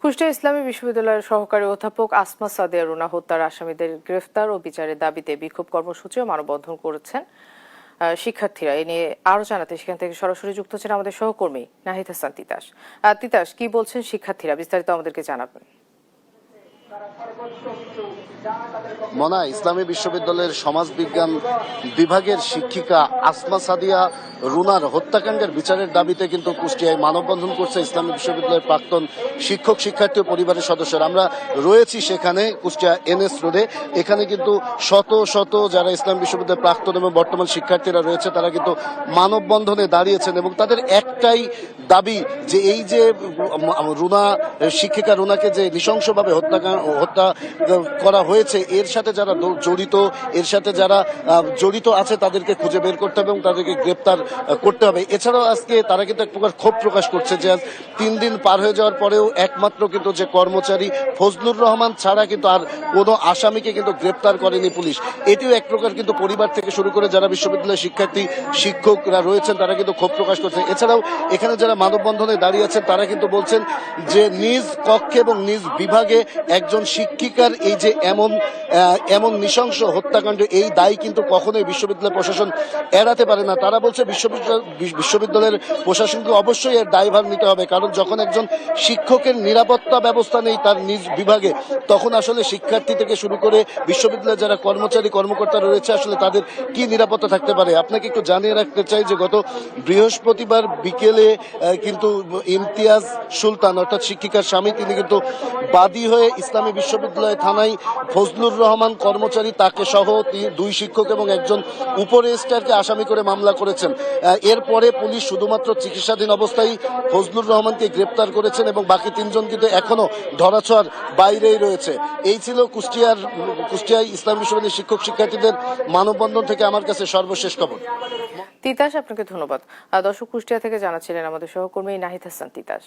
কুষ্টিয়া ইসলামী বিশ্ববিদ্যালয়ের সহকারী অধ্যাপক আসমা সাদিয়া রুনা হত্যার আসামিদের গ্রেফতার ও বিচারের দাবিতে বিক্ষোভ কর্মসূচি ও মানববন্ধন করেছেন শিক্ষার্থীরা। এ নিয়ে আরো জানাতে সেখান থেকে সরাসরি যুক্ত হচ্ছেন আমাদের সহকর্মী নাহিদ হাসান তিতাস। তিতাস, কি বলছেন শিক্ষার্থীরা, বিস্তারিত আমাদেরকে জানাবেন। মনা, ইসলামী বিশ্ববিদ্যালয়ের সমাজবিজ্ঞান বিভাগের শিক্ষিকা আসমা সাদিয়া রুনার হত্যাকাণ্ডের বিচারের দাবিতে কিন্তু কুষ্টিয়ায় মানববন্ধন করছে ইসলামী বিশ্ববিদ্যালয়ের প্রাক্তন শিক্ষক শিক্ষার্থী ও পরিবারের সদস্যরা। আমরা রয়েছি সেখানে কুষ্টিয়া এনএস রোডে। এখানে কিন্তু শত শত যারা ইসলামী বিশ্ববিদ্যালয়ের প্রাক্তন এবং বর্তমান শিক্ষার্থীরা রয়েছে তারা কিন্তু মানববন্ধনে দাঁড়িয়েছেন এবং তাদের একটাই দাবি যে এই যে রুনা শিক্ষিকা রুনাকে যে নৃশংসভাবে হত্যা করা হয়েছে, এর সাথে যারা জড়িত, এর সাথে যারা জড়িত আছে তাদেরকে খুঁজে বের করতে হবে এবং তাদেরকে গ্রেপ্তার করতে হবে। এছাড়াও আজকে তারা কিন্তু এক প্রকার ক্ষোভ প্রকাশ করছে যে আজ 3 দিন পার হয়ে যাওয়ার পরেও একমাত্র কিন্তু যে কর্মচারী ফজলুর রহমান ছাড়া কিন্তু আর কোনো আসামিকে কিন্তু গ্রেপ্তার করেনি পুলিশ। এটিও এক প্রকার কিন্তু পরিবার থেকে শুরু করে যারা বিশ্ববিদ্যালয়ের শিক্ষার্থী শিক্ষকরা রয়েছেন তারা কিন্তু ক্ষোভ প্রকাশ করছে। এছাড়াও এখানে যারা মানববন্ধনে দাঁড়িয়ে আছেন তারা কিন্তু বলছেন যে নিজ কক্ষে এবং নিজ বিভাগে একজন শিক্ষিকার এই যে এমন নৃশংস হত্যাকাণ্ড, এই দায় কিন্তু কখনোই বিশ্ববিদ্যালয় প্রশাসন এড়াতে পারে না। তারা বলছে বিশ্ববিদ্যালয়ের প্রশাসনকে অবশ্যই এর দায়ভার নিতে হবে, কারণ যখন একজন শিক্ষকের নিরাপত্তা ব্যবস্থা নেই তার নিজ বিভাগে, তখন আসলে শিক্ষার্থী থেকে শুরু করে বিশ্ববিদ্যালয়ের যারা কর্মচারী কর্মকর্তা রয়েছে আসলে তাদের কি নিরাপত্তা থাকতে পারে। আপনাকে একটু জানিয়ে রাখতে চাই যে গত বৃহস্পতিবার বিকেলে কিন্তু ইমতিয়াজ সুলতান অর্থাৎ শিক্ষিকার স্বামী তিনি কিন্তু বাদী হয়ে ইসলামী বিশ্ববিদ্যালয় থানায় ফজলুর রহমান কর্মচারী তাকে সহ 2 শিক্ষক এবং একজন উপরেস্টারকে আসামি করে মামলা করেছেন। এরপরে পুলিশ শুধুমাত্র চিকিৎসাধীন অবস্থায় ফজলুর রহমানকে গ্রেপ্তার করেছেন এবং বাকি 3 জন কিন্তু এখনো ধরাছোঁয়ার বাইরেই রয়েছে। এই ছিল কুষ্টিয়ায় ইসলামী বিশ্ববিদ্যালয়ের শিক্ষক শিক্ষার্থীদের মানববন্ধন থেকে আমার কাছে সর্বশেষ খবর। তিতাস, আপনাকে ধন্যবাদ। দর্শক, কুষ্টিয়া থেকে জানাচ্ছিলেন আমাদের সহকর্মী নাহিদ হাসান তিতাস।